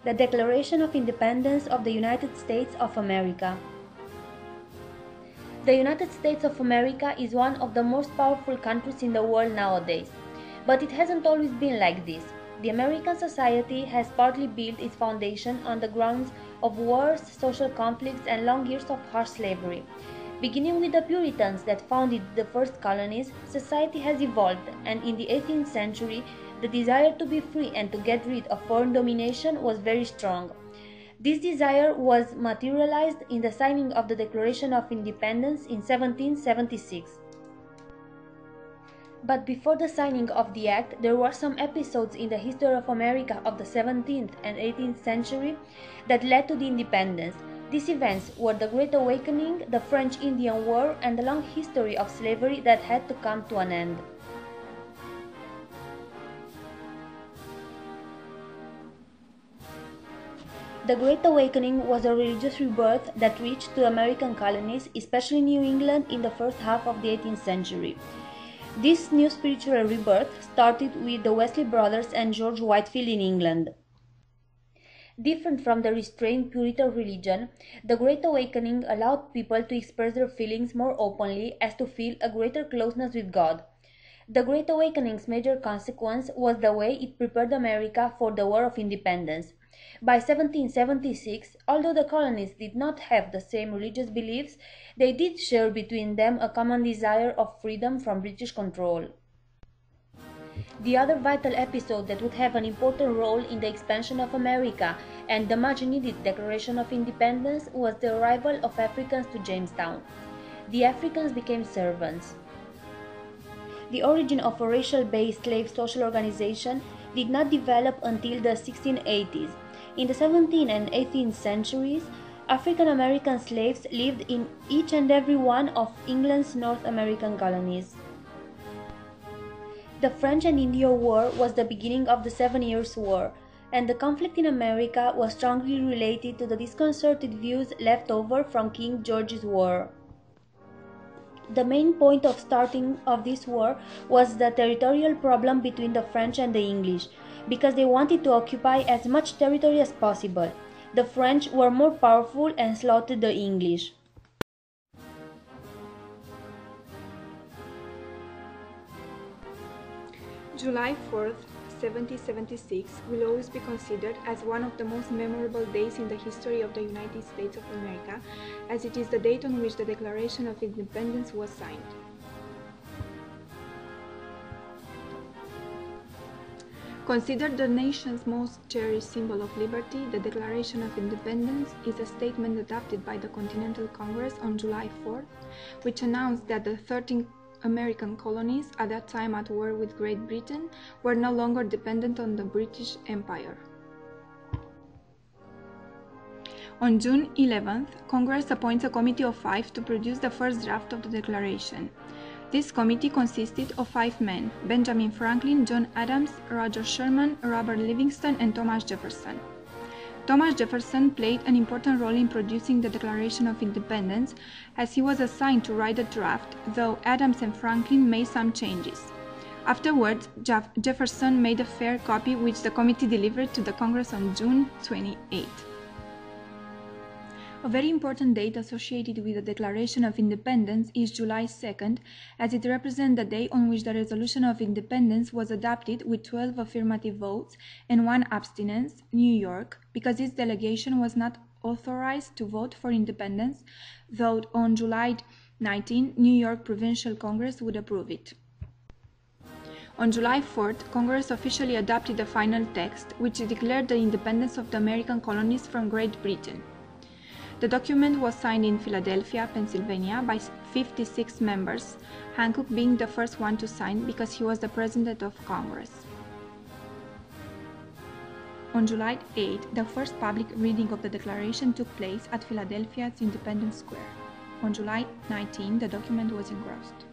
The Declaration of Independence of the United States of America. The United States of America is one of the most powerful countries in the world nowadays, but it hasn't always been like this. The American society has partly built its foundation on the grounds of wars, social conflicts, and long years of harsh slavery. Beginning with the Puritans that founded the first colonies, society has evolved, and in the 18th century, the desire to be free and to get rid of foreign domination was very strong. This desire was materialized in the signing of the Declaration of Independence in 1776. But before the signing of the act, there were some episodes in the history of America of the 17th and 18th century that led to the independence. These events were the Great Awakening, the French Indian War, and the long history of slavery that had to come to an end. The Great Awakening was a religious rebirth that reached the American colonies, especially New England, in the first half of the 18th century. This new spiritual rebirth started with the Wesley brothers and George Whitefield in England. Different from the restrained Puritan religion, the Great Awakening allowed people to express their feelings more openly as to feel a greater closeness with God. The Great Awakening's major consequence was the way it prepared America for the War of Independence. By 1776, although the colonies did not have the same religious beliefs, they did share between them a common desire of freedom from British control. The other vital episode that would have an important role in the expansion of America and the much-needed Declaration of Independence was the arrival of Africans to Jamestown. The Africans became servants. The origin of a racial-based slave social organization did not develop until the 1680s. In the 17th and 18th centuries, African American slaves lived in each and every one of England's North American colonies. The French and Indian War was the beginning of the 7 Years' War, and the conflict in America was strongly related to the disconcerted views left over from King George's War. The main point of starting of this war was the territorial problem between the French and the English, because they wanted to occupy as much territory as possible. The French were more powerful and slaughtered the English. July 4th, 1776 will always be considered as one of the most memorable days in the history of the United States of America, as it is the date on which the Declaration of Independence was signed. Considered the nation's most cherished symbol of liberty, the Declaration of Independence is a statement adopted by the Continental Congress on July 4th, which announced that the 13 American colonies, at that time at war with Great Britain, were no longer dependent on the British Empire. On June 11th, Congress appoints a committee of 5 to produce the first draft of the Declaration. This committee consisted of 5 men: Benjamin Franklin, John Adams, Roger Sherman, Robert Livingston, and Thomas Jefferson. Thomas Jefferson played an important role in producing the Declaration of Independence, as he was assigned to write the draft, though Adams and Franklin made some changes. Afterwards, Jefferson made a fair copy which the committee delivered to the Congress on June 28. A very important date associated with the Declaration of Independence is July 2nd, as it represents the day on which the Resolution of Independence was adopted with 12 affirmative votes and 1 abstinence, New York, because its delegation was not authorized to vote for independence, though on July 19, New York Provincial Congress would approve it. On July 4th, Congress officially adopted the final text, which declared the independence of the American colonies from Great Britain. The document was signed in Philadelphia, Pennsylvania by 56 members, Hancock being the first one to sign because he was the President of Congress. On July 8, the first public reading of the Declaration took place at Philadelphia's Independence Square. On July 19, the document was engrossed.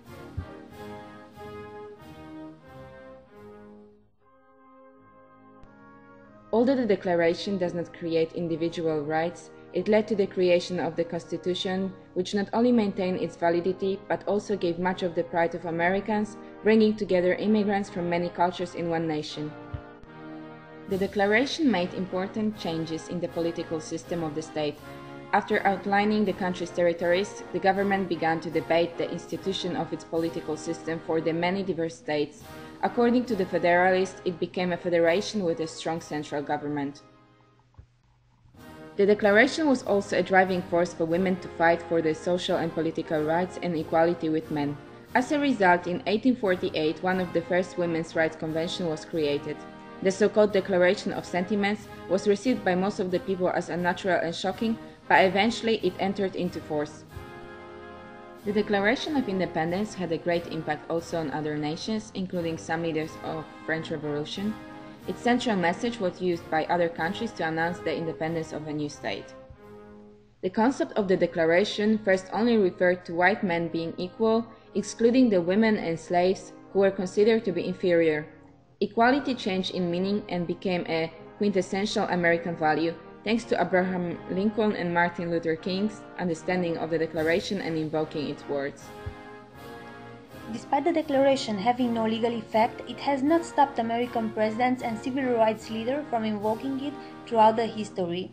Although the Declaration does not create individual rights, it led to the creation of the Constitution, which not only maintained its validity, but also gave much of the pride of Americans, bringing together immigrants from many cultures in one nation. The Declaration made important changes in the political system of the state. After outlining the country's territories, the government began to debate the institution of its political system for the many diverse states. According to the Federalists, it became a federation with a strong central government. The Declaration was also a driving force for women to fight for their social and political rights and equality with men. As a result, in 1848, one of the first women's rights convention was created. The so-called Declaration of Sentiments was received by most of the people as unnatural and shocking, but eventually it entered into force. The Declaration of Independence had a great impact also on other nations, including some leaders of French Revolution. Its central message was used by other countries to announce the independence of a new state. The concept of the Declaration first only referred to white men being equal, excluding the women and slaves who were considered to be inferior. Equality changed in meaning and became a quintessential American value, thanks to Abraham Lincoln and Martin Luther King's understanding of the Declaration and invoking its words. Despite the Declaration having no legal effect, it has not stopped American presidents and civil rights leaders from invoking it throughout the history.